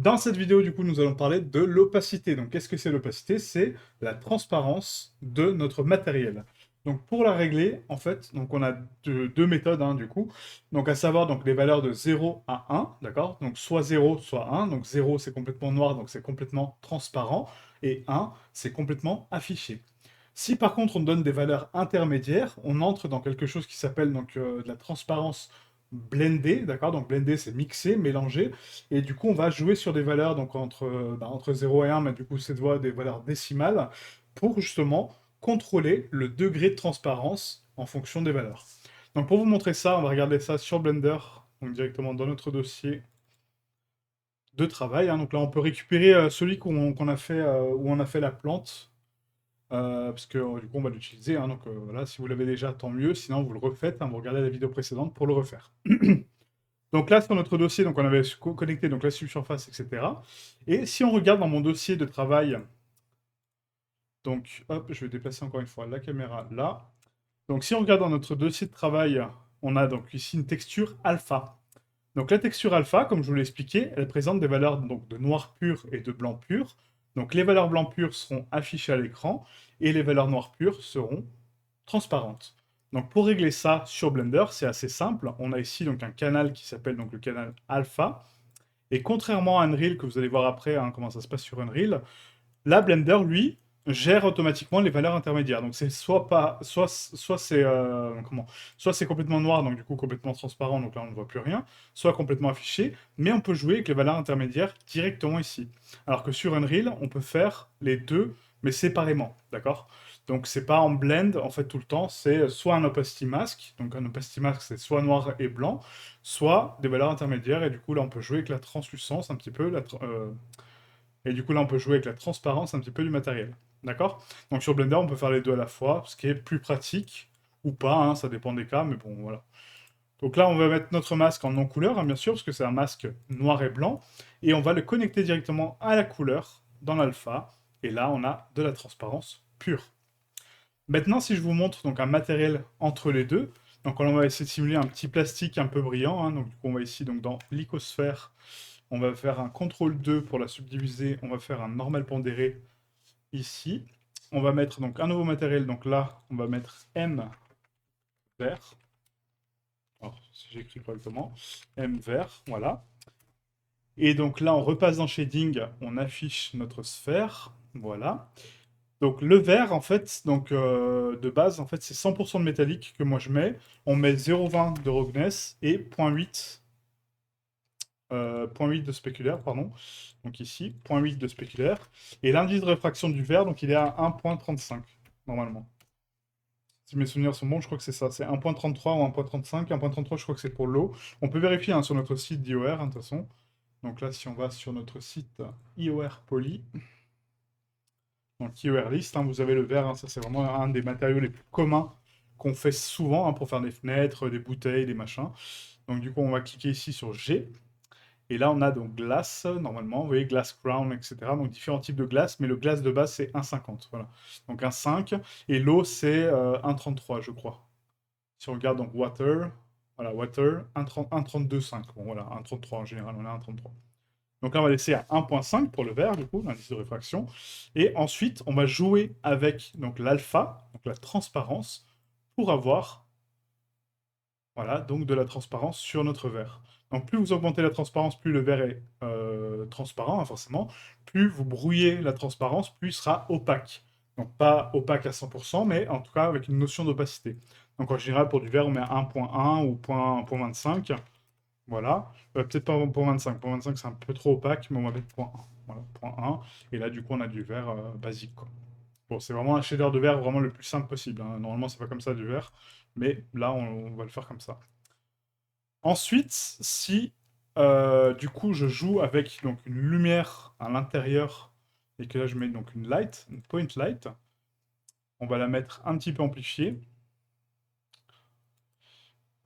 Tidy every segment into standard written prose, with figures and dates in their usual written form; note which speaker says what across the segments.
Speaker 1: Dans cette vidéo, du coup, nous allons parler de l'opacité. Donc, qu'est-ce que c'est l'opacité? C'est la transparence de notre matériel. Donc, pour la régler, en fait, donc on a deux méthodes, hein, du coup. Donc, à savoir donc les valeurs de 0 à 1, d'accord? Donc, soit 0, soit 1. Donc, 0, c'est complètement noir, donc c'est complètement transparent. Et 1, c'est complètement affiché. Si par contre on donne des valeurs intermédiaires, on entre dans quelque chose qui s'appelle donc de la transparence blendée, d'accord? Donc blendé c'est mixé, mélangé, et du coup on va jouer sur des valeurs donc entre 0 et 1, mais du coup c'est des valeurs décimales, pour justement contrôler le degré de transparence en fonction des valeurs. Donc pour vous montrer ça, on va regarder ça sur Blender, donc directement dans notre dossier de travail, hein. Donc là on peut récupérer celui qu'on a fait, où on a fait la plante, parce que du coup on va l'utiliser, hein, donc voilà, si vous l'avez déjà, tant mieux, sinon vous le refaites, hein, vous regardez la vidéo précédente pour le refaire. Donc là, sur notre dossier, donc on avait connecté donc la subsurface, etc. Et si on regarde dans mon dossier de travail, donc hop, je vais déplacer encore une fois la caméra là. Donc si on regarde dans notre dossier de travail, on a donc ici une texture alpha. Donc la texture alpha, comme je vous l'ai expliqué, elle présente des valeurs donc, de noir pur et de blanc pur. Donc les valeurs blanc pur seront affichées à l'écran et les valeurs noir pur seront transparentes. Donc pour régler ça sur Blender, c'est assez simple. On a ici donc un canal qui s'appelle donc le canal alpha. Et contrairement à Unreal, que vous allez voir après, hein, comment ça se passe sur Unreal, là, Blender, lui, gère automatiquement les valeurs intermédiaires. Donc c'est soit pas, soit c'est soit c'est complètement noir, donc du coup complètement transparent, donc là on ne voit plus rien, soit complètement affiché, mais on peut jouer avec les valeurs intermédiaires directement ici. Alors que sur Unreal, on peut faire les deux, mais séparément, d'accord? Donc c'est pas en blend en fait tout le temps, c'est soit un opacity mask, donc un opacity mask c'est soit noir et blanc, soit des valeurs intermédiaires, et du coup là on peut jouer avec la translucence un petit peu, et du coup, là, on peut jouer avec la transparence un petit peu du matériel. D'accord? Donc sur Blender, on peut faire les deux à la fois, ce qui est plus pratique, ou pas, hein, ça dépend des cas, mais bon, voilà. Donc là, on va mettre notre masque en non-couleur, hein, bien sûr, parce que c'est un masque noir et blanc, et on va le connecter directement à la couleur dans l'alpha, et là, on a de la transparence pure. Maintenant, si je vous montre donc un matériel entre les deux, donc on va essayer de simuler un petit plastique un peu brillant, hein, donc du coup, on va ici donc dans l'icosphère, on va faire un CTRL 2 pour la subdiviser. On va faire un normal pondéré ici. On va mettre donc un nouveau matériel. Donc là, on va mettre M vert. Alors, si j'écris correctement, M vert, voilà. Et donc là, on repasse dans Shading, on affiche notre sphère, voilà. Donc le vert, en fait, donc de base, en fait, c'est 100% de métallique que moi je mets. On met 0,20 de roughness et 0,8 0,8 de spéculaire, pardon. Donc ici, 0,8 de spéculaire. Et l'indice de réfraction du verre, donc il est à 1,35, normalement. Si mes souvenirs sont bons, je crois que c'est ça. C'est 1,33 ou 1,35. 1,33, je crois que c'est pour l'eau. On peut vérifier, hein, sur notre site d'IOR, hein, de toute façon. Donc là, si on va sur notre site IOR Poly, donc IOR List, hein, vous avez le verre. Hein, ça, c'est vraiment un des matériaux les plus communs qu'on fait souvent, hein, pour faire des fenêtres, des bouteilles, des machins. Donc du coup, on va cliquer ici sur G. Et là, on a donc glace, normalement, vous voyez, glass crown, etc. Donc différents types de glace, mais le glace de base, c'est 1,50. Voilà. Donc 1,5. Et l'eau, c'est 1,33, je crois. Si on regarde donc water, voilà, water, 1,32,5. Bon, voilà, 1,33 en général, on a 1,33. Donc là, on va laisser à 1,5 pour le vert, du coup, l'indice de réfraction. Et ensuite, on va jouer avec donc l'alpha, donc la transparence, pour avoir, voilà, donc de la transparence sur notre verre. Donc plus vous augmentez la transparence, plus le verre est transparent, hein, forcément. Plus vous brouillez la transparence, plus il sera opaque. Donc pas opaque à 100%, mais en tout cas avec une notion d'opacité. Donc en général, pour du verre, on met 1,1 ou 0,25. Voilà. Peut-être pas 0,25. 0,25, c'est un peu trop opaque, mais on va mettre 0,1. Voilà, 0,1. Et là, du coup, on a du verre basique, quoi. Bon, c'est vraiment un shader de verre vraiment le plus simple possible, hein. Normalement, c'est pas comme ça du verre. Mais là, on va le faire comme ça. Ensuite, si du coup je joue avec donc une lumière à l'intérieur et que là je mets donc une light, une point light, on va la mettre un petit peu amplifiée.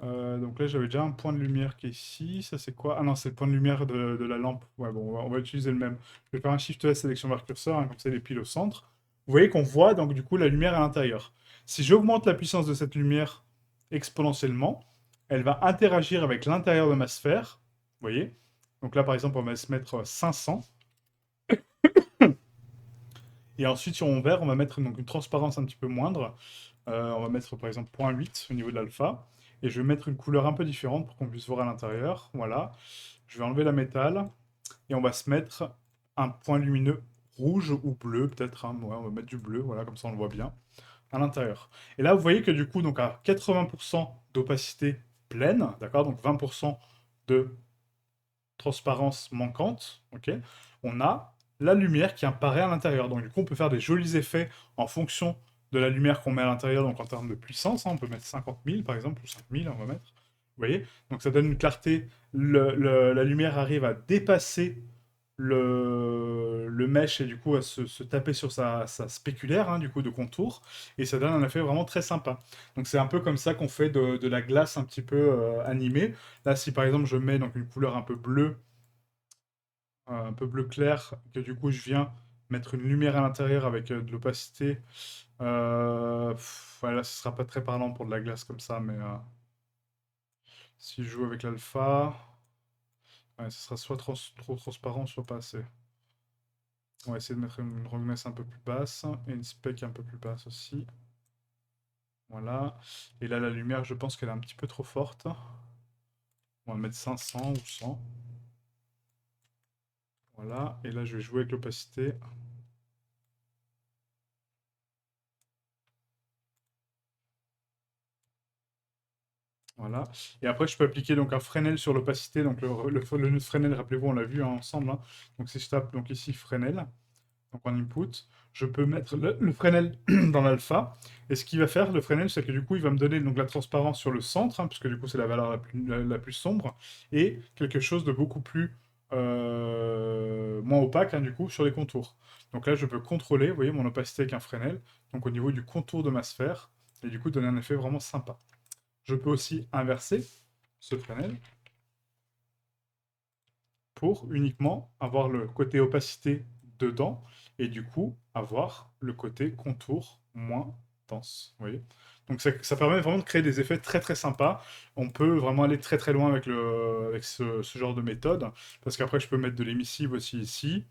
Speaker 1: Donc là j'avais déjà un point de lumière qui est ici. Ça c'est quoi? Ah non, c'est le point de lumière de la lampe. Ouais, bon, on va utiliser le même. Je vais faire un Shift S sélection vers curseur, hein, comme ça il est pile au centre. Vous voyez qu'on voit donc du coup la lumière à l'intérieur. Si j'augmente la puissance de cette lumière exponentiellement, elle va interagir avec l'intérieur de ma sphère. Vous voyez? Donc là, par exemple, on va se mettre 500. Et ensuite, sur mon vert, on va mettre donc, une transparence un petit peu moindre. On va mettre par exemple 0,8 au niveau de l'alpha. Et je vais mettre une couleur un peu différente pour qu'on puisse voir à l'intérieur. Voilà. Je vais enlever la métal. Et on va se mettre un point lumineux rouge ou bleu, peut-être. Hein. Ouais, on va mettre du bleu, voilà, comme ça on le voit bien, à l'intérieur. Et là, vous voyez que du coup, donc à 80% d'opacité pleine, d'accord, donc 20% de transparence manquante, ok, on a la lumière qui apparaît à l'intérieur. Donc du coup, on peut faire des jolis effets en fonction de la lumière qu'on met à l'intérieur, donc en termes de puissance, hein, on peut mettre 50 000 par exemple, ou 5000 on va mettre. Vous voyez? Donc ça donne une clarté. La lumière arrive à dépasser le mesh et du coup à se taper sur sa spéculaire, hein, du coup de contour, et ça donne un effet vraiment très sympa. Donc c'est un peu comme ça qu'on fait de la glace un petit peu animée. Là, si par exemple je mets donc une couleur un peu bleu clair, que du coup je viens mettre une lumière à l'intérieur avec de l'opacité, voilà, ce sera pas très parlant pour de la glace comme ça, mais si je joue avec l'alpha, ouais, ce sera soit trop transparent, soit pas assez. On va essayer de mettre une roughness un peu plus basse et une spec un peu plus basse aussi. Voilà. Et là, la lumière, je pense qu'elle est un petit peu trop forte. On va mettre 500 ou 100. Voilà. Et là, je vais jouer avec l'opacité. Voilà. Et après, je peux appliquer donc un Fresnel sur l'opacité. Donc le nœud de Fresnel, rappelez-vous, on l'a vu hein, ensemble. Hein. Donc si je tape donc ici Fresnel, donc en input, je peux mettre le Fresnel dans l'alpha. Et ce qu'il va faire, le Fresnel, c'est que du coup, il va me donner donc la transparence sur le centre, hein, puisque du coup, c'est la valeur la plus sombre, et quelque chose de beaucoup plus moins opaque, hein, du coup, sur les contours. Donc là, je peux contrôler, vous voyez, mon opacité avec un Fresnel, donc au niveau du contour de ma sphère, et du coup, donner un effet vraiment sympa. Je peux aussi inverser ce Fresnel pour uniquement avoir le côté opacité dedans et du coup avoir le côté contour moins dense. Vous voyez? Donc ça permet vraiment de créer des effets très très sympas. On peut vraiment aller très très loin avec, avec ce genre de méthode parce qu'après je peux mettre de l'émissive aussi ici.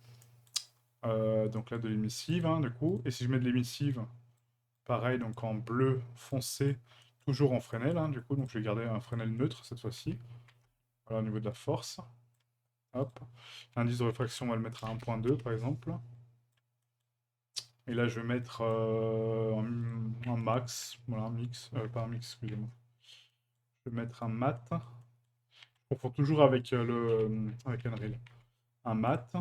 Speaker 1: Donc là de l'émissive hein, du coup. Et si je mets de l'émissive, pareil donc en bleu foncé, toujours en Fresnel hein, du coup. Donc je vais garder un Fresnel neutre cette fois-ci. Voilà au niveau de la force. Hop. L'indice de réfraction, on va le mettre à 1,2 par exemple. Et là, je vais mettre un max, voilà, un mix, pas un mix, excusez-moi. Je vais mettre un mat. On confond toujours avec, avec Unreal. Un mat,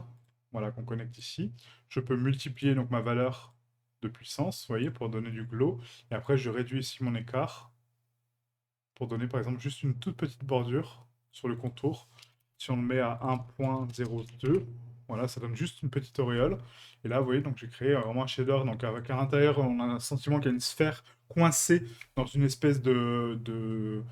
Speaker 1: voilà, qu'on connecte ici. Je peux multiplier donc ma valeur de puissance, vous voyez, pour donner du glow. Et après, je réduis ici mon écart pour donner par exemple juste une toute petite bordure sur le contour. Si on le met à 1,02, voilà, ça donne juste une petite auréole. Et là, vous voyez, donc j'ai créé vraiment un shader. Donc avec à l'intérieur, on a un sentiment qu'il y a une sphère coincée dans une espèce de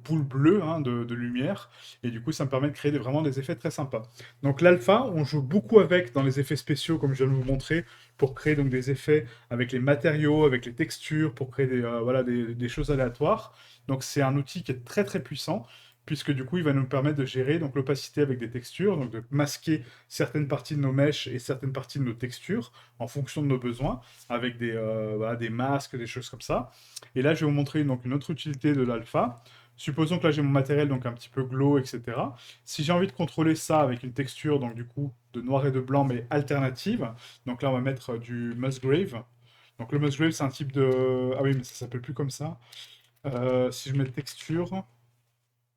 Speaker 1: boule bleue hein, de lumière. Et du coup, ça me permet de créer vraiment des effets très sympas. Donc l'alpha, on joue beaucoup avec dans les effets spéciaux, comme je viens de vous montrer, pour créer donc des effets avec les matériaux, avec les textures, pour créer voilà, des choses aléatoires. Donc c'est un outil qui est très très puissant puisque du coup il va nous permettre de gérer donc l'opacité avec des textures, donc de masquer certaines parties de nos mèches et certaines parties de nos textures en fonction de nos besoins, avec voilà, des masques, des choses comme ça. Et là je vais vous montrer donc une autre utilité de l'alpha. Supposons que là j'ai mon matériel donc un petit peu glow, etc. Si j'ai envie de contrôler ça avec une texture donc du coup de noir et de blanc mais alternative, donc là on va mettre du Musgrave. Donc le Musgrave c'est un type de... Ah oui mais ça s'appelle plus comme ça. Si je mets texture,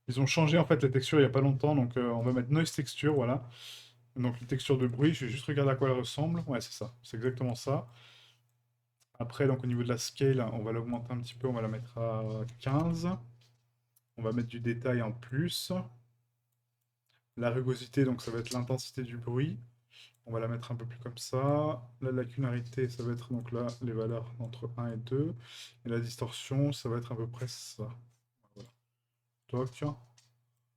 Speaker 1: ils ont changé en fait la texture il n'y a pas longtemps, donc on va mettre noise texture, voilà. Donc une texture de bruit, je vais juste regarder à quoi elle ressemble. Ouais, c'est ça, c'est exactement ça. Après, donc au niveau de la scale, on va l'augmenter un petit peu, on va la mettre à 15. On va mettre du détail en plus. La rugosité, donc ça va être l'intensité du bruit. On va la mettre un peu plus comme ça. La lacunarité, ça va être donc là les valeurs entre 1 et 2. Et la distorsion, ça va être à peu près ça. Voilà. Toc.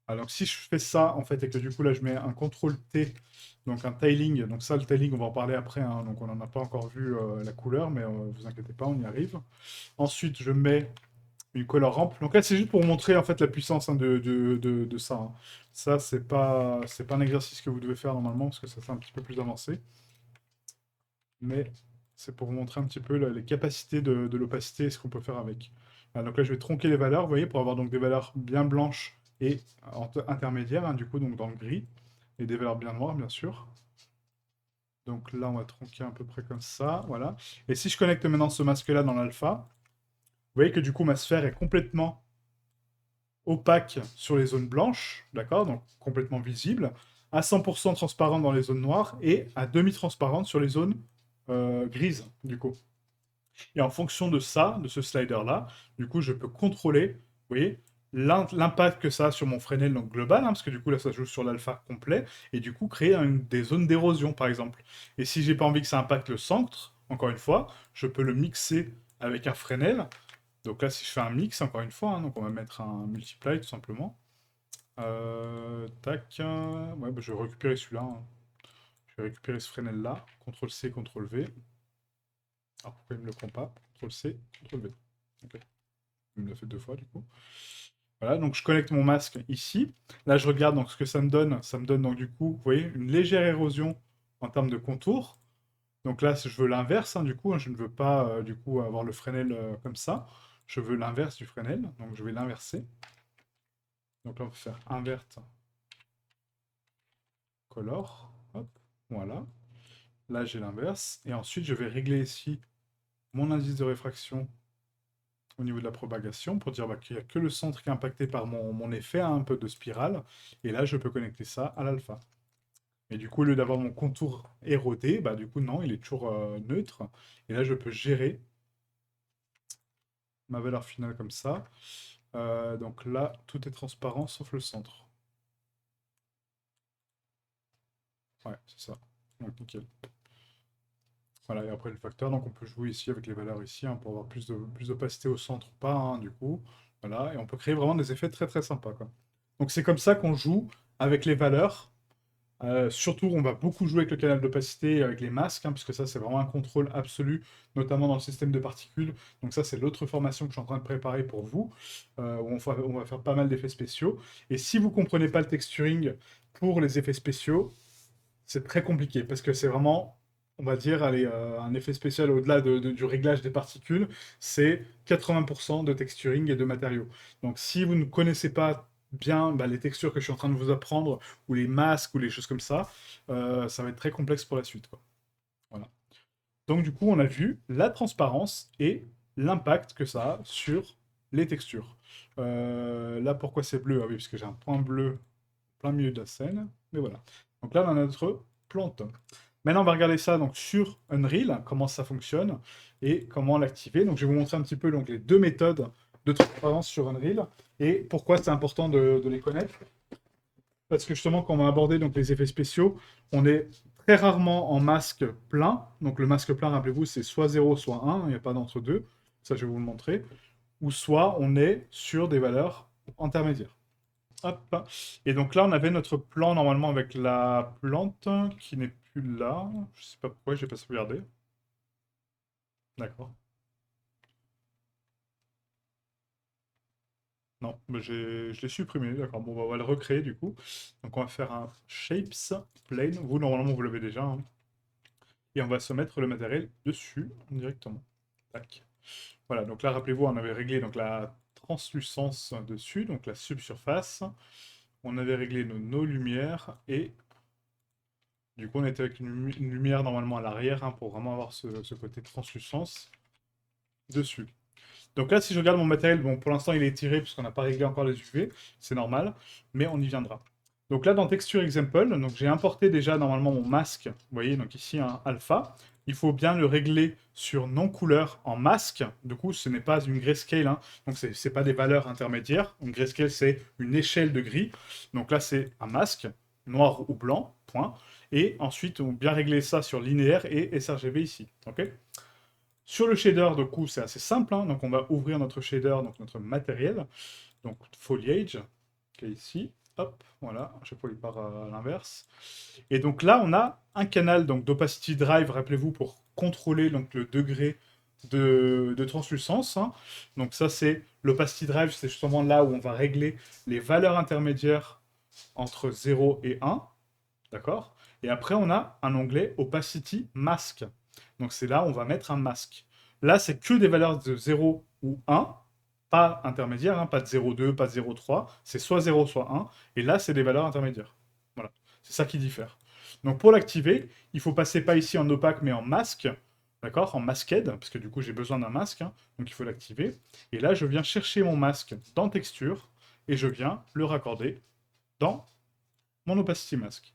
Speaker 1: Alors si je fais ça, en fait, et que du coup là je mets un CTRL T, donc un tiling, donc ça le tiling on va en parler après, hein, donc on n'en a pas encore vu la couleur, mais vous inquiétez pas, on y arrive. Ensuite je mets une color ramp. Donc là, c'est juste pour vous montrer en fait la puissance hein, de ça. Hein. Ça, c'est pas un exercice que vous devez faire normalement, parce que ça c'est un petit peu plus avancé. Mais c'est pour vous montrer un petit peu les capacités de l'opacité et ce qu'on peut faire avec. Voilà, donc là, je vais tronquer les valeurs, vous voyez, pour avoir donc des valeurs bien blanches et intermédiaires, hein, du coup, donc dans le gris, et des valeurs bien noires, bien sûr. Donc là, on va tronquer à peu près comme ça, voilà. Et si je connecte maintenant ce masque-là dans l'alpha, vous voyez que du coup, ma sphère est complètement opaque sur les zones blanches, d'accord, donc complètement visible, à 100% transparente dans les zones noires et à demi-transparente sur les zones grises, du coup. Et en fonction de ça, de ce slider-là, du coup, je peux contrôler, vous voyez, l'impact que ça a sur mon Fresnel donc global, hein, parce que du coup, là, ça joue sur l'alpha complet, et du coup, créer des zones d'érosion, par exemple. Et si j'ai pas envie que ça impacte le centre, encore une fois, je peux le mixer avec un Fresnel. Donc là, si je fais un mix, encore une fois, hein, donc on va mettre un multiply, tout simplement. Tac. Ouais, bah, je vais récupérer celui-là. Hein. Je vais récupérer ce Fresnel-là. CTRL-C, CTRL-V. Alors pourquoi il me le prend pas? CTRL-C, CTRL-V. Ok. Il me l'a fait deux fois du coup. Voilà, donc je connecte mon masque ici. Là, je regarde donc ce que ça me donne. Ça me donne donc du coup, vous voyez, une légère érosion en termes de contour. Donc là, je veux l'inverse, hein, du coup. Hein, je ne veux pas du coup avoir le Fresnel comme ça. Je veux l'inverse du Fresnel. Donc je vais l'inverser. Donc là, on va faire invert color. Hop, voilà. Là, j'ai l'inverse. Et ensuite, je vais régler ici mon indice de réfraction au niveau de la propagation pour dire bah, qu'il n'y a que le centre qui est impacté par mon effet, hein, un peu de spirale. Et là, je peux connecter ça à l'alpha. Et du coup, au lieu d'avoir mon contour érodé, bah, du coup, non, il est toujours neutre. Et là, je peux gérer ma valeur finale comme ça. Donc là, tout est transparent sauf le centre. Ouais, c'est ça. Donc, nickel. Voilà, et après le facteur, donc on peut jouer ici avec les valeurs ici hein, pour avoir plus d'opacité au centre ou pas, hein, du coup. Voilà, et on peut créer vraiment des effets très très sympas, quoi. Donc c'est comme ça qu'on joue avec les valeurs. Surtout, on va beaucoup jouer avec le canal d'opacité et avec les masques, hein, puisque ça c'est vraiment un contrôle absolu, notamment dans le système de particules. Donc ça c'est l'autre formation que je suis en train de préparer pour vous, où on va faire pas mal d'effets spéciaux. Et si vous comprenez pas le texturing pour les effets spéciaux, c'est très compliqué parce que c'est vraiment, on va dire, allez, un effet spécial au-delà du réglage des particules, c'est 80% de texturing et de matériaux. Donc si vous ne connaissez pas bien bah, les textures que je suis en train de vous apprendre, ou les masques, ou les choses comme ça va être très complexe pour la suite, quoi. Voilà. Donc du coup, on a vu la transparence et l'impact que ça a sur les textures. Là, pourquoi c'est bleu? Ah oui, parce que j'ai un point bleu plein milieu de la scène. Mais voilà. Donc là, on a notre plante. Maintenant, on va regarder ça donc, sur Unreal, comment ça fonctionne et comment l'activer. Donc, je vais vous montrer un petit peu donc, les deux méthodes de transparence sur Unreal et pourquoi c'est important de les connaître. Parce que justement, quand on va aborder donc, les effets spéciaux, on est très rarement en masque plein. Donc, le masque plein, rappelez-vous, c'est soit 0, soit 1. Il n'y a pas d'entre-deux. Ça, je vais vous le montrer. Ou soit on est sur des valeurs intermédiaires. Hop. Et donc là, on avait notre plan normalement avec la plante qui n'est plus là. Je sais pas pourquoi, j'ai pas sauvegardé. D'accord. Non, mais je l'ai supprimé. D'accord. Bon, bah, on va le recréer du coup. Donc on va faire un shapes plane. Vous, normalement, vous l'avez déjà. Hein. Et on va se mettre le matériel dessus directement. Tac. Voilà. Donc là, rappelez-vous, on avait réglé donc la translucence dessus, donc la subsurface. On avait réglé nos lumières et du coup, on était avec une lumière normalement à l'arrière hein, pour vraiment avoir ce côté translucence dessus. Donc là, si je regarde mon matériel, bon, pour l'instant, il est tiré puisqu'on n'a pas réglé encore les UV, c'est normal, mais on y viendra. Donc là, dans Texture Example, donc j'ai importé déjà normalement mon masque, vous voyez, donc ici un alpha. Il faut bien le régler sur non-couleur en masque. Du coup, ce n'est pas une grayscale, hein. Donc ce n'est pas des valeurs intermédiaires. Une grayscale, c'est une échelle de gris. Donc là, c'est un masque, noir ou blanc, point. Et ensuite, on bien régler ça sur linéaire et sRGB ici. Ok. Sur le shader, du coup, c'est assez simple. Hein. Donc, on va ouvrir notre shader, donc notre matériel. Donc, foliage, qui est ici. Hop, voilà. Chaque fois, il part à l'inverse. Et donc là, on a un canal donc d'opacity drive, rappelez-vous, pour contrôler donc, le degré de translucence, hein. Donc ça, c'est l'opacity drive, c'est justement là où on va régler les valeurs intermédiaires entre 0 et 1, d'accord? Et après, on a un onglet opacity mask. Donc c'est là où on va mettre un masque. Là, c'est que des valeurs de 0 ou 1, pas intermédiaires, hein, pas de 0,2, pas de 0,3, c'est soit 0, soit 1, et là, c'est des valeurs intermédiaires. Voilà, c'est ça qui diffère. Donc pour l'activer, il faut passer pas ici en opaque, mais en masque, d'accord? En masked, parce que du coup, j'ai besoin d'un masque, hein, donc il faut l'activer. Et là, je viens chercher mon masque dans texture, et je viens le raccorder dans mon opacity mask.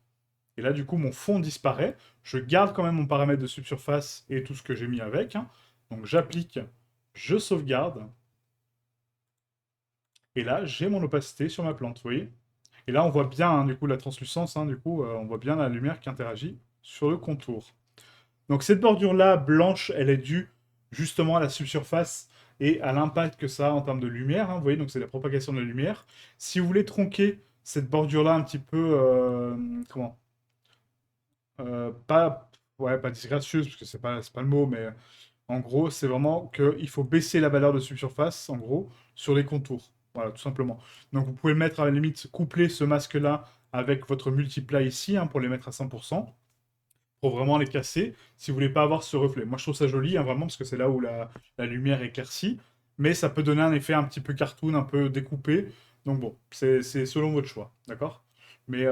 Speaker 1: Et là, du coup, mon fond disparaît. Je garde quand même mon paramètre de subsurface et tout ce que j'ai mis avec, hein. Donc j'applique, je sauvegarde. Et là, j'ai mon opacité sur ma plante, vous voyez? Et là, on voit bien, hein, du coup, la translucence, hein, du coup, on voit bien la lumière qui interagit sur le contour. Donc cette bordure-là, blanche, elle est due justement à la subsurface et à l'impact que ça a en termes de lumière, hein, vous voyez, donc c'est la propagation de la lumière. Si vous voulez tronquer cette bordure-là un petit peu, comment? Pas, ouais, pas disgracieuse, parce que c'est pas le mot, mais en gros, c'est vraiment qu'il faut baisser la valeur de subsurface, en gros, sur les contours. Voilà, tout simplement. Donc vous pouvez le mettre à la limite, coupler ce masque-là avec votre multiplat ici, hein, pour les mettre à 100%, pour vraiment les casser, si vous voulez pas avoir ce reflet. Moi, je trouve ça joli, hein, vraiment, parce que c'est là où la lumière éclaircit, mais ça peut donner un effet un petit peu cartoon, un peu découpé. Donc bon, c'est selon votre choix, d'accord? Mais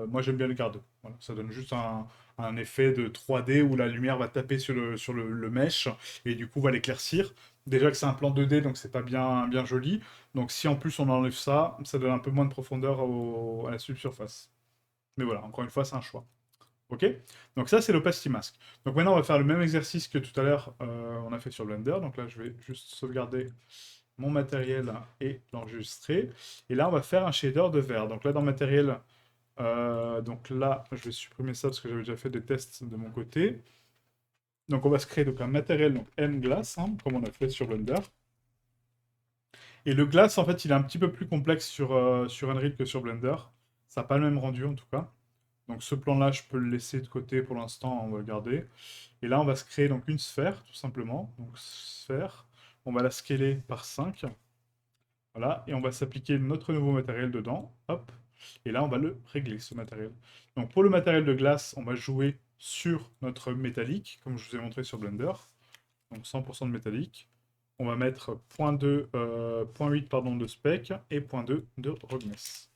Speaker 1: moi, j'aime bien le garder. Voilà, ça donne juste un effet de 3D où la lumière va taper sur le mesh et du coup va l'éclaircir. Déjà que c'est un plan 2D, donc c'est pas bien joli. Donc si en plus on enlève ça, ça donne un peu moins de profondeur à la subsurface. Mais voilà, encore une fois, c'est un choix. Ok? Donc ça, c'est l'opacity mask. Donc maintenant, on va faire le même exercice que tout à l'heure, on a fait sur Blender. Donc là, je vais juste sauvegarder mon matériel et l'enregistrer. Et là, on va faire un shader de vert. Donc là, dans matériel, donc là, je vais supprimer ça parce que j'avais déjà fait des tests de mon côté. Donc on va se créer donc, un matériel, donc M-Glass, hein, comme on a fait sur Blender. Et le glace, en fait, il est un petit peu plus complexe sur Unreal que sur Blender. Ça n'a pas le même rendu, en tout cas. Donc ce plan-là, je peux le laisser de côté pour l'instant, on va le garder. Et là, on va se créer donc une sphère, tout simplement. Donc sphère, on va la scaler par 5. Voilà, et on va s'appliquer notre nouveau matériel dedans. Hop. Et là, on va le régler, ce matériel. Donc pour le matériel de glace, on va jouer sur notre métallique, comme je vous ai montré sur Blender. Donc 100% de métallique. On va mettre 0.2, 0.8 pardon, de spec et 0.2 de roughness.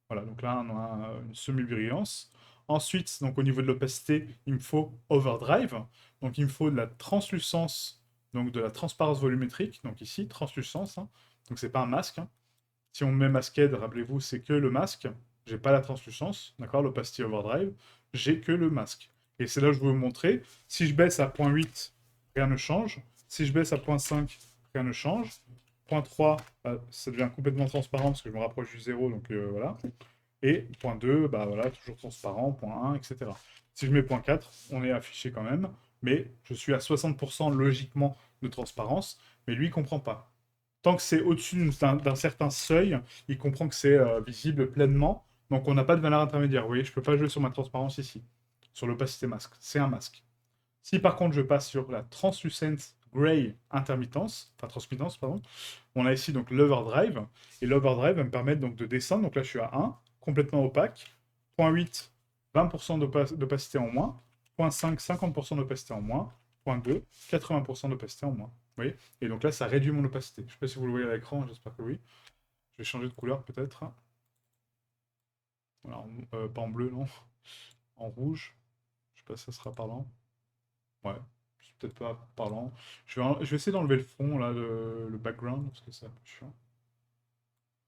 Speaker 1: Voilà, donc là, on a une semi-brillance. Ensuite, donc au niveau de l'opacité, il me faut overdrive. Donc il me faut de la translucence, donc de la transparence volumétrique. Donc ici, translucence, hein. Donc c'est pas un masque, hein. Si on met masked, rappelez-vous, c'est que le masque. J'ai pas la translucence, d'accord, l'opacity overdrive. J'ai que le masque. Et c'est là que je veux vous montrer. Si je baisse à 0.8, rien ne change. Si je baisse à 0.5, rien ne change. 0.3, bah, ça devient complètement transparent parce que je me rapproche du zéro, donc voilà. Et point 2, bah voilà, toujours transparent, point 1, etc. Si je mets point 4, on est affiché quand même, mais je suis à 60% logiquement de transparence, mais lui, il comprend pas. Tant que c'est au-dessus d'un certain seuil, il comprend que c'est visible pleinement, donc on n'a pas de valeur intermédiaire. Vous voyez, je ne peux pas jouer sur ma transparence ici, sur l'opacité masque. C'est un masque. Si par contre je passe sur la translucent gray intermittence, enfin transmittance, pardon, on a ici donc l'overdrive, et l'overdrive va me permettre donc de descendre, donc là je suis à 1, complètement opaque, 0.8, 20% d'opacité en moins, 0.5, 50% d'opacité en moins, 0.2, 80% d'opacité en moins. Vous voyez? Et donc là ça réduit mon opacité. Je ne sais pas si vous le voyez à l'écran, j'espère que oui. Je vais changer de couleur peut-être. Voilà, pas en bleu, non. En rouge. Je sais pas si ça sera parlant. Ouais, c'est peut-être pas parlant. Je vais essayer d'enlever le fond, là, le background, parce que c'est un peu chiant.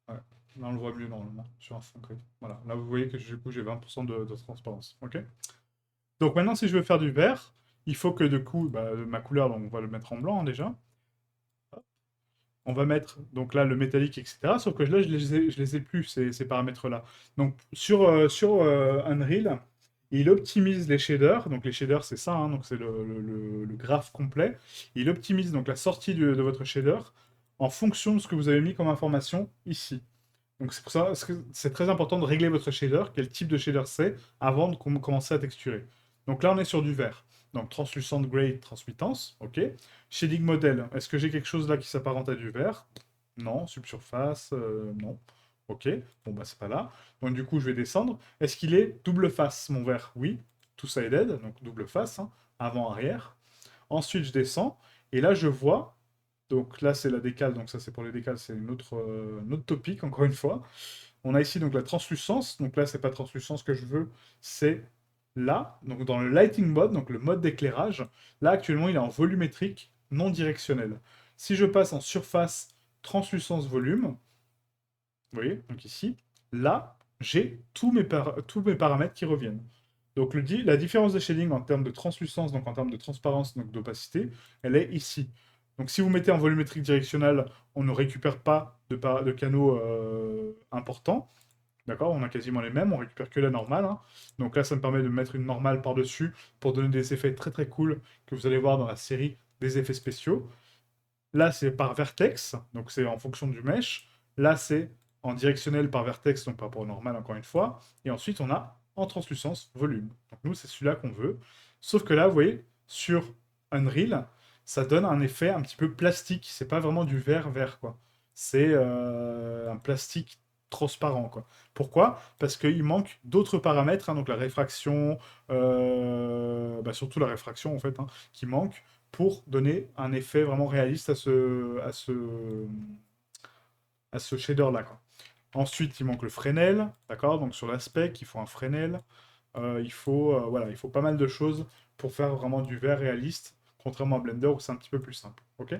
Speaker 1: Ouais, là on le voit mieux normalement, sur un fond gris. Voilà, là vous voyez que du coup j'ai 20% de transparence. Ok. Donc maintenant, si je veux faire du vert, il faut que du coup, bah, ma couleur, donc, on va le mettre en blanc hein, déjà. On va mettre donc là le métallique, etc. Sauf que là, je les ai plus, ces paramètres-là. Donc sur Unreal, il optimise les shaders. Donc les shaders, c'est ça, hein, donc c'est le graphe complet. Il optimise donc la sortie de votre shader en fonction de ce que vous avez mis comme information ici. Donc c'est pour ça que c'est très important de régler votre shader, quel type de shader c'est, avant de commencer à texturer. Donc là, on est sur du vert. Donc translucent, gray, transmittance, ok. Shading model, est-ce que j'ai quelque chose là qui s'apparente à du vert? Non. Subsurface, non. Ok, bon bah c'est pas là. Donc du coup je vais descendre. Est-ce qu'il est double face mon vert? Oui. Two-sided, donc double face, hein, avant-arrière. Ensuite je descends, et là je vois, donc là c'est la décale, donc ça c'est pour les décales, c'est une autre topic encore une fois. On a ici donc la translucence, donc là c'est pas translucence que je veux, c'est là, donc dans le lighting mode, donc le mode d'éclairage, là actuellement il est en volumétrique non directionnel. Si je passe en surface translucence volume, vous voyez, donc ici, là j'ai tous mes paramètres qui reviennent. Donc la différence de shading en termes de translucence, donc en termes de transparence, donc d'opacité, elle est ici. Donc si vous mettez en volumétrique directionnel, on ne récupère pas de canaux importants. D'accord? On a quasiment les mêmes, on récupère que la normale, hein. Donc là, ça me permet de mettre une normale par-dessus pour donner des effets très très cool que vous allez voir dans la série des effets spéciaux. Là, c'est par vertex, donc c'est en fonction du mesh. Là, c'est en directionnel par vertex, donc par rapport au normal, encore une fois. Et ensuite, on a en translucence volume. Donc nous, c'est celui-là qu'on veut. Sauf que là, vous voyez, sur Unreal, ça donne un effet un petit peu plastique. C'est pas vraiment du vert-vert, quoi. C'est un plastique transparent, quoi. Pourquoi? Parce qu'il manque d'autres paramètres, hein, donc la réfraction, bah, surtout la réfraction, en fait, hein, qui manque pour donner un effet vraiment réaliste à ce shader-là, quoi. Ensuite, il manque le Fresnel, d'accord? Donc sur l'aspect, il faut un Fresnel. Voilà, il faut pas mal de choses pour faire vraiment du vert réaliste, contrairement à Blender où c'est un petit peu plus simple, ok?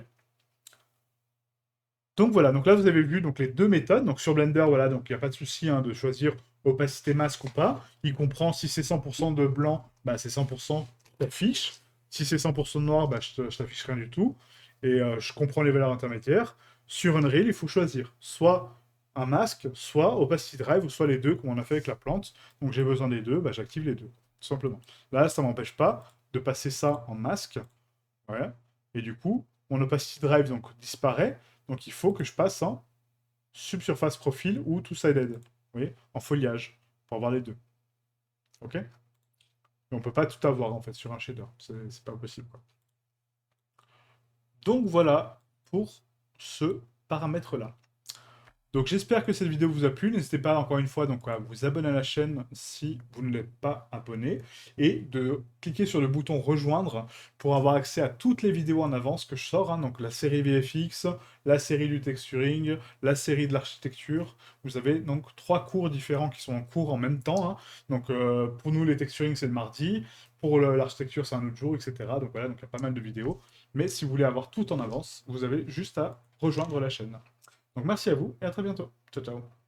Speaker 1: Donc voilà, donc là vous avez vu donc, les deux méthodes. Donc sur Blender, voilà, donc il n'y a pas de souci hein, de choisir opacité masque ou pas. Il comprend si c'est 100% de blanc, bah, c'est 100% t'affiche. Si c'est 100% de noir, bah, je t'affiche rien du tout. Et je comprends les valeurs intermédiaires. Sur Unreal, il faut choisir soit un masque, soit opacity drive, ou soit les deux, comme on a fait avec la plante. Donc j'ai besoin des deux, bah, j'active les deux, tout simplement. Là, ça m'empêche pas de passer ça en masque. Ouais. Et du coup, mon opacity drive donc, disparaît. Donc il faut que je passe en subsurface profil ou two-sided. Vous voyez, en foliage, pour avoir les deux. Ok? Et on peut pas tout avoir en fait sur un shader. C'est pas possible, quoi. Donc voilà pour ce paramètre-là. Donc j'espère que cette vidéo vous a plu. N'hésitez pas encore une fois donc, à vous abonner à la chaîne si vous ne l'êtes pas abonné et de cliquer sur le bouton rejoindre pour avoir accès à toutes les vidéos en avance que je sors, hein, donc la série VFX, la série du texturing, la série de l'architecture. Vous avez donc 3 cours différents qui sont en cours en même temps, hein. Donc pour nous les texturing c'est le mardi, pour l'architecture c'est un autre jour, etc. Donc voilà, donc il y a pas mal de vidéos. Mais si vous voulez avoir tout en avance, vous avez juste à rejoindre la chaîne. Donc merci à vous et à très bientôt. Ciao ciao.